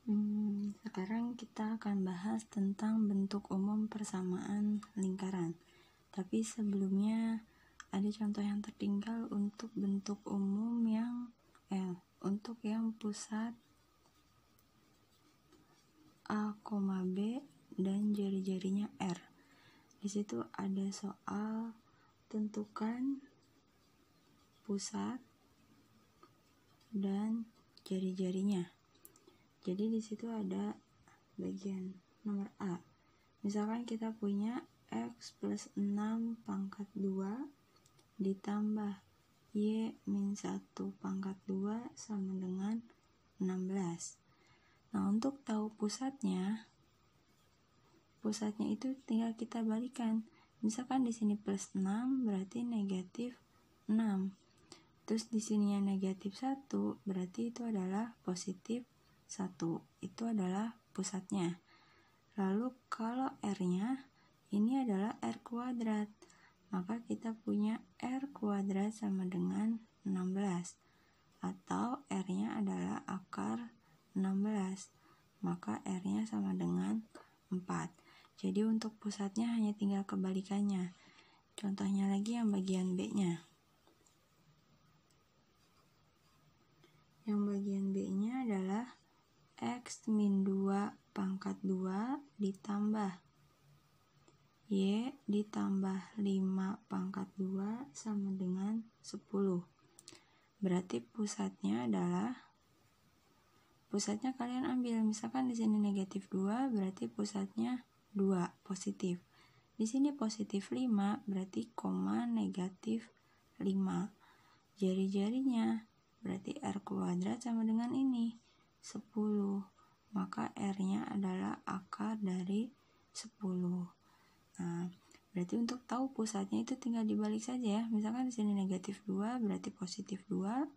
Sekarang kita akan bahas tentang bentuk umum persamaan lingkaran. Tapi sebelumnya ada contoh yang tertinggal untuk bentuk umum yang untuk yang pusat A, B dan jari-jarinya R. Di situ ada soal tentukan pusat dan jari-jarinya. Jadi di situ ada bagian nomor A. Misalkan kita punya X plus 6 pangkat 2 ditambah Y min 1 pangkat 2 sama dengan 16. Nah, untuk tahu pusatnya itu tinggal kita balikan. Misalkan di sini plus 6 berarti negatif 6. Terus di sininya negatif 1 berarti itu adalah positif 1, itu adalah pusatnya. Lalu kalau R-nya ini adalah R kuadrat, maka kita punya R kuadrat sama dengan 16, atau R-nya adalah akar 16, maka R-nya sama dengan 4. Jadi untuk pusatnya hanya tinggal kebalikannya. Contohnya lagi yang bagian B-nya. Yang bagian B-nya adalah X min 2 pangkat 2 ditambah Y ditambah 5 pangkat 2 sama dengan 10. Berarti pusatnya kalian ambil. Misalkan di sini negatif 2 berarti pusatnya 2 positif. Di sini positif 5 berarti koma negatif 5. Jari-jarinya berarti R kuadrat sama dengan ini 10, maka R-nya adalah akar dari 10. Nah, berarti untuk tahu pusatnya itu tinggal dibalik saja ya. Misalkan di sini negatif 2 berarti positif 2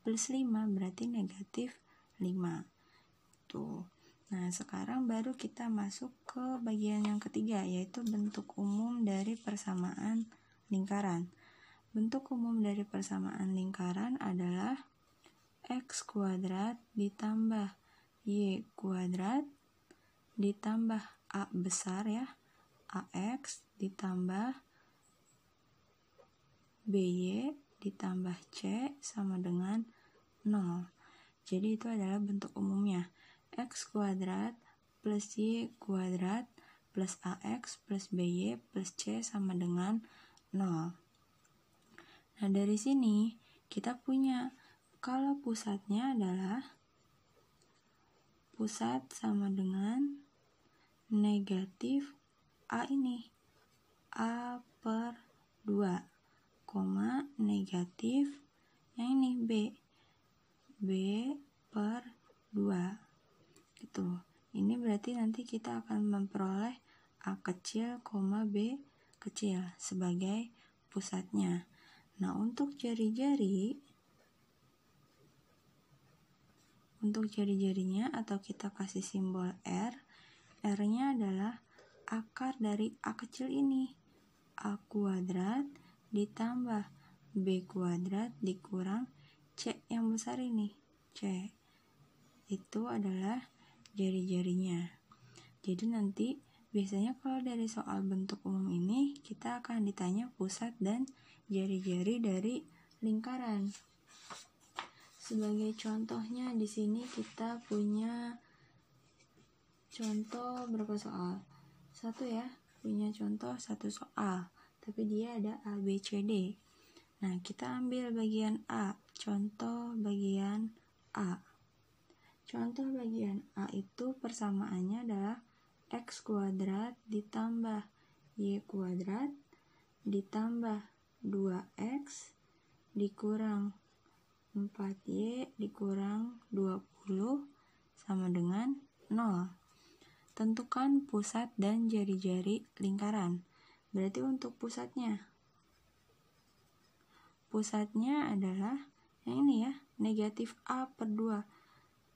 plus 5 berarti negatif 5. Tuh. Nah, sekarang baru kita masuk ke bagian yang ketiga, yaitu bentuk umum dari persamaan lingkaran. Bentuk umum dari persamaan lingkaran adalah X kuadrat ditambah Y kuadrat ditambah A besar ya, AX ditambah BY ditambah C sama dengan 0. Jadi itu adalah bentuk umumnya. X kuadrat plus Y kuadrat plus AX plus BY plus C sama dengan 0. Nah, dari sini kita punya kalau pusatnya adalah pusat sama dengan negatif A ini, A per 2, negatif yang ini B per 2. Gitu. Ini berarti nanti kita akan memperoleh A kecil, B kecil sebagai pusatnya. Nah, untuk jari-jarinya atau kita kasih simbol R-nya adalah akar dari A kecil ini, A kuadrat ditambah B kuadrat dikurang C yang besar ini, C. Itu adalah jari-jarinya. Jadi nanti biasanya kalau dari soal bentuk umum ini kita akan ditanya pusat dan jari-jari dari lingkaran. Sebagai contohnya di sini kita punya contoh berapa soal? 1 ya, punya contoh 1 soal, tapi dia ada A, B, C, D. Nah, kita ambil bagian A, contoh bagian A. Contoh bagian A itu persamaannya adalah X kuadrat ditambah Y kuadrat ditambah 2X dikurang 4Y dikurang 20 sama dengan 0. Tentukan pusat dan jari-jari lingkaran. Berarti untuk pusatnya adalah yang ini ya, negatif A per 2.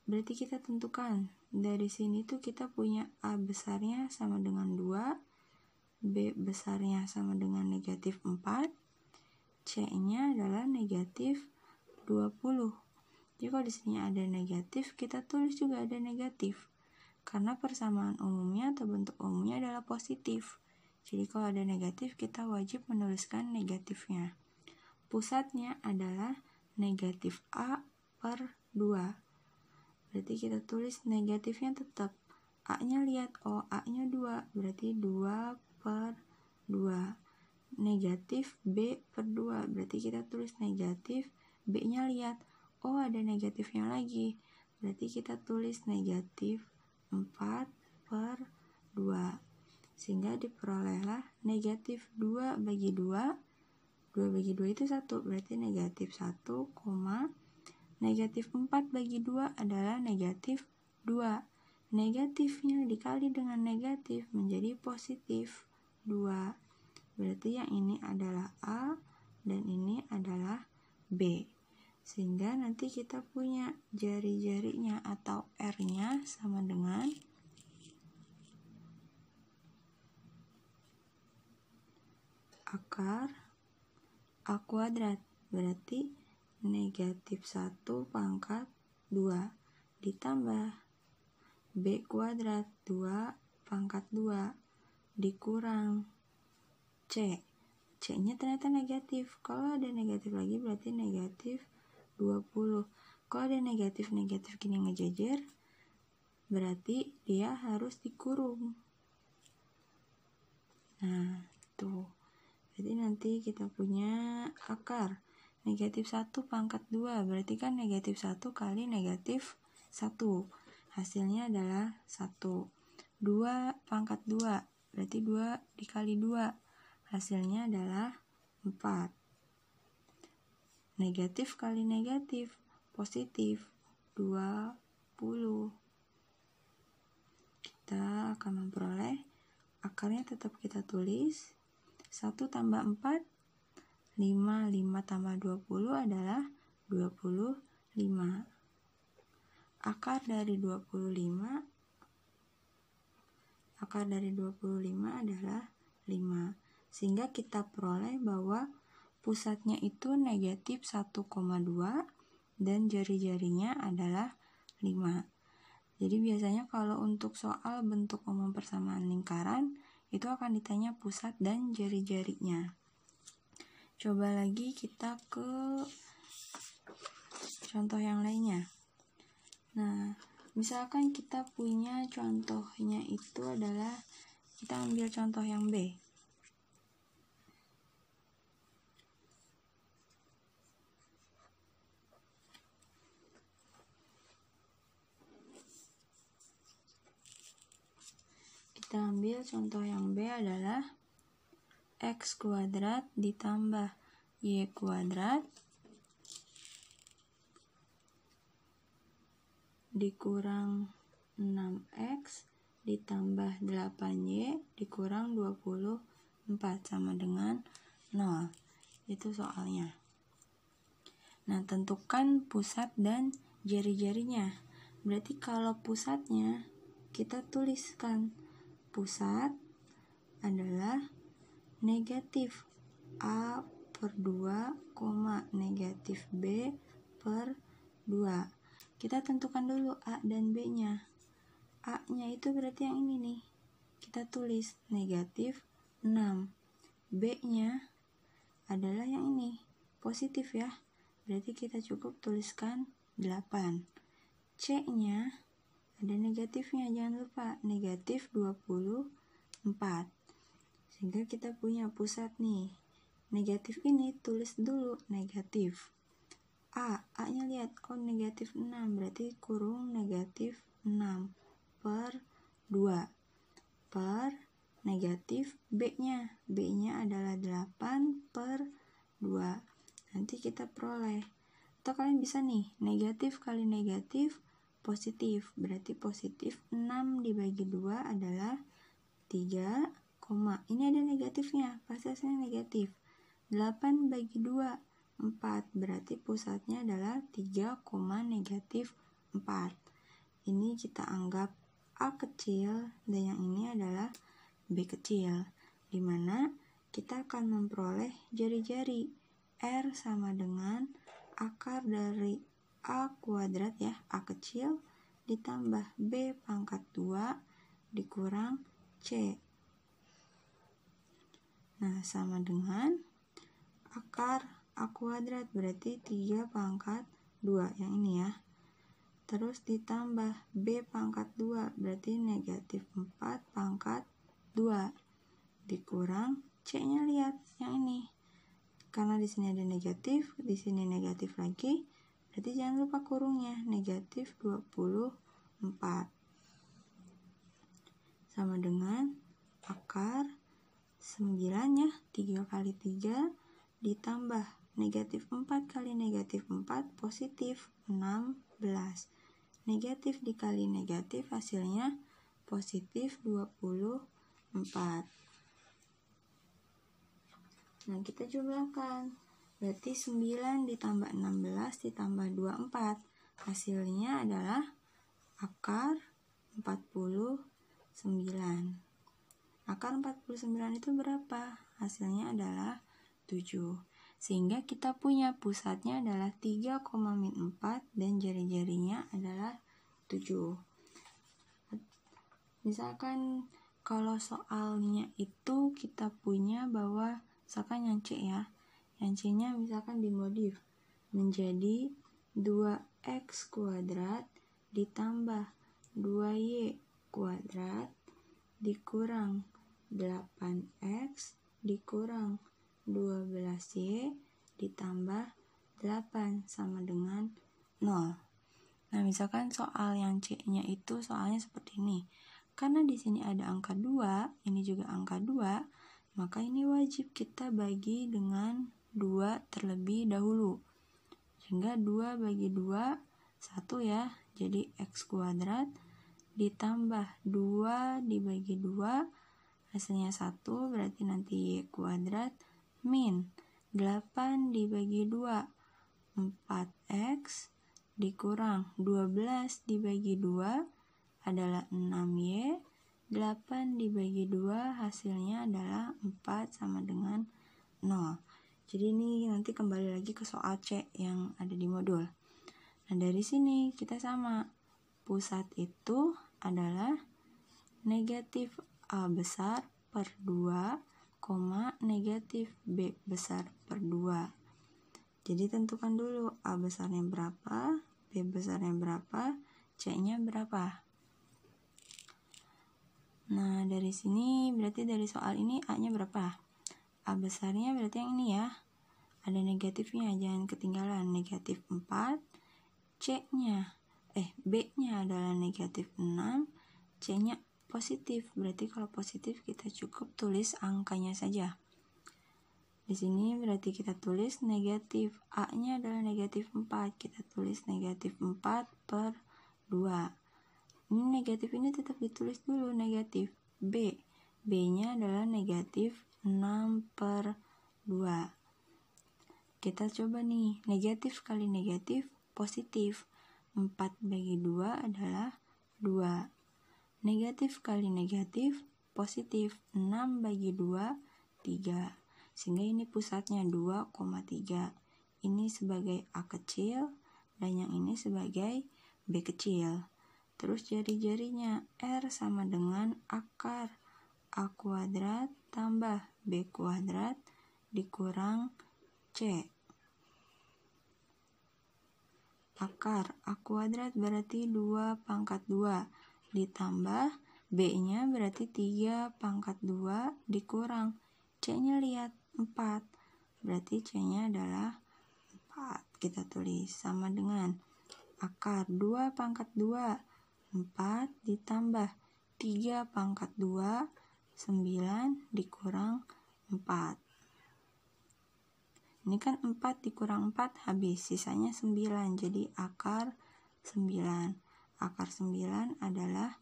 Berarti kita tentukan. Dari sini tuh kita punya A besarnya sama dengan 2, B besarnya sama dengan negatif 4, C-nya adalah negatif 20. Jadi kalau di sini ada negatif, kita tulis juga ada negatif. Karena persamaan umumnya atau bentuk umumnya adalah positif. Jadi kalau ada negatif, kita wajib menuliskan negatifnya. Pusatnya adalah negatif A per 2. Berarti kita tulis negatifnya tetap. A-nya lihat, oh A-nya 2, berarti 2 per 2. Negatif B per 2, berarti kita tulis negatif. B-nya lihat, oh ada negatifnya lagi, berarti kita tulis negatif 4 per 2. Sehingga diperolehlah negatif 2 bagi 2. 2 bagi 2 itu 1, berarti negatif 1, negatif 4 bagi 2 adalah negatif 2. Negatifnya dikali dengan negatif menjadi positif 2. Berarti yang ini adalah A dan ini adalah B. Sehingga nanti kita punya jari-jarinya atau R-nya sama dengan akar A kuadrat. Berarti negatif 1 pangkat 2 ditambah B kuadrat 2 pangkat 2 dikurang C. C-nya ternyata negatif. Kalau ada negatif lagi berarti negatif 20. Kalau ada negatif-negatif gini ngejejer, berarti dia harus dikurung. Nah, tuh. Berarti nanti kita punya akar negatif 1 pangkat 2. Berarti kan negatif 1 kali negatif 1. Hasilnya adalah 1. 2 pangkat 2. Berarti 2 dikali 2. Hasilnya adalah 4. Negatif kali negatif, positif 20. Kita akan memperoleh akarnya tetap kita tulis 1 tambah 4, 5. 5 tambah 20 adalah 25. Akar dari 25 adalah 5. Sehingga kita peroleh bahwa pusatnya itu negatif 1,2 dan jari-jarinya adalah 5. Jadi biasanya kalau untuk soal bentuk umum persamaan lingkaran, itu akan ditanya pusat dan jari-jarinya. Coba lagi kita ke contoh yang lainnya. Nah, misalkan kita punya contohnya itu adalah, kita ambil contoh yang B. Kita ambil contoh yang B adalah X kuadrat ditambah Y kuadrat dikurang 6X ditambah 8Y dikurang 24 sama dengan 0. Itu soalnya. Nah, tentukan pusat dan jari-jarinya. Berarti kalau pusatnya kita tuliskan pusat adalah negatif A per 2, negatif B per 2. Kita tentukan dulu A dan B-nya. A-nya itu berarti yang ini nih. Kita tulis negatif 6. B-nya adalah yang ini, positif ya. Berarti kita cukup tuliskan 8. C-nya ada negatifnya, jangan lupa, negatif 24. Sehingga kita punya pusat nih. Negatif ini tulis dulu negatif. A-nya lihat, oh negatif 6, berarti kurung negatif 6 per 2 per negatif B-nya. B-nya adalah 8 per 2. Nanti kita peroleh. Atau kalian bisa nih, negatif kali negatif positif. Berarti positif 6 dibagi 2 adalah 3, ini ada negatifnya, pasti hasilnya negatif. 8 bagi 2, 4. Berarti pusatnya adalah 3, negatif 4. Ini kita anggap A kecil dan yang ini adalah B kecil. Dimana kita akan memperoleh jari-jari. R sama dengan akar dari A kuadrat ya, A kecil ditambah B pangkat 2 dikurang C. Nah, sama dengan akar A kuadrat, berarti 3 pangkat 2 yang ini ya. Terus ditambah B pangkat 2, berarti negatif 4 pangkat 2 dikurang C-nya, lihat yang ini. Karena di sini ada negatif, di sini negatif lagi, berarti jangan lupa kurungnya, negatif 24. Sama dengan akar 9 ya, 3 kali 3 ditambah negatif 4 kali negatif 4 positif 16. Negatif dikali negatif hasilnya positif 24. Nah, kita jumlahkan. Berarti 9 ditambah 16 ditambah 24. Hasilnya adalah akar 49. Akar 49 itu berapa? Hasilnya adalah 7. Sehingga kita punya pusatnya adalah 3,4 dan jari-jarinya adalah 7. Misalkan kalau soalnya itu kita punya bahwa misalkan yang C ya, yang C-nya misalkan dimodif menjadi 2x kuadrat ditambah 2y kuadrat dikurang 8x dikurang 12y ditambah 8 sama dengan 0. Nah, misalkan soal yang C-nya itu soalnya seperti ini. Karena di sini ada angka 2, ini juga angka 2, maka ini wajib kita bagi dengan 2 terlebih dahulu. Sehingga 2 bagi 2, 1 ya. Jadi x kuadrat ditambah 2 dibagi 2, hasilnya 1, berarti nanti y kuadrat min 8 dibagi 2, 4x dikurang 12 dibagi 2 adalah 6y, 8 dibagi 2 hasilnya adalah 4 sama dengan 0. Jadi ini nanti kembali lagi ke soal C yang ada di modul. Nah, dari sini kita sama. Pusat itu adalah negatif A besar per 2, negatif B besar per 2. Jadi tentukan dulu A besarnya berapa, B besarnya berapa, C-nya berapa. Nah, dari sini berarti dari soal ini A-nya berapa? A besarnya berarti yang ini ya. Ada negatifnya, jangan ketinggalan. Negatif 4. B-nya adalah negatif 6. C-nya positif. Berarti kalau positif kita cukup tulis angkanya saja. Di sini berarti kita tulis negatif. A-nya adalah negatif 4. Kita tulis negatif 4 per 2. Ini negatif ini tetap ditulis dulu negatif. B-nya adalah negatif 6 per 2. Kita coba nih, negatif kali negatif positif. 4 bagi 2 adalah 2. Negatif kali negatif positif. 6 bagi 2, 3. Sehingga ini pusatnya 2,3. Ini sebagai A kecil dan yang ini sebagai B kecil. Terus jari-jarinya R sama dengan akar A kuadrat tambah B kuadrat dikurang C. Akar A kuadrat berarti 2 pangkat 2 ditambah B-nya berarti 3 pangkat 2 dikurang C-nya, lihat 4. Berarti C-nya adalah 4. Kita tulis sama dengan akar 2 pangkat 2 4 ditambah 3 pangkat 2, 9 dikurang 4. Ini kan 4 dikurang 4 habis, sisanya 9, jadi akar 9. Akar 9 adalah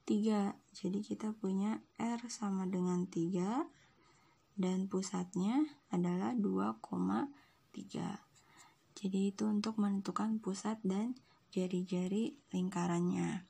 3, jadi kita punya R sama dengan 3, dan pusatnya adalah 2,3. Jadi itu untuk menentukan pusat dan jari-jari lingkarannya.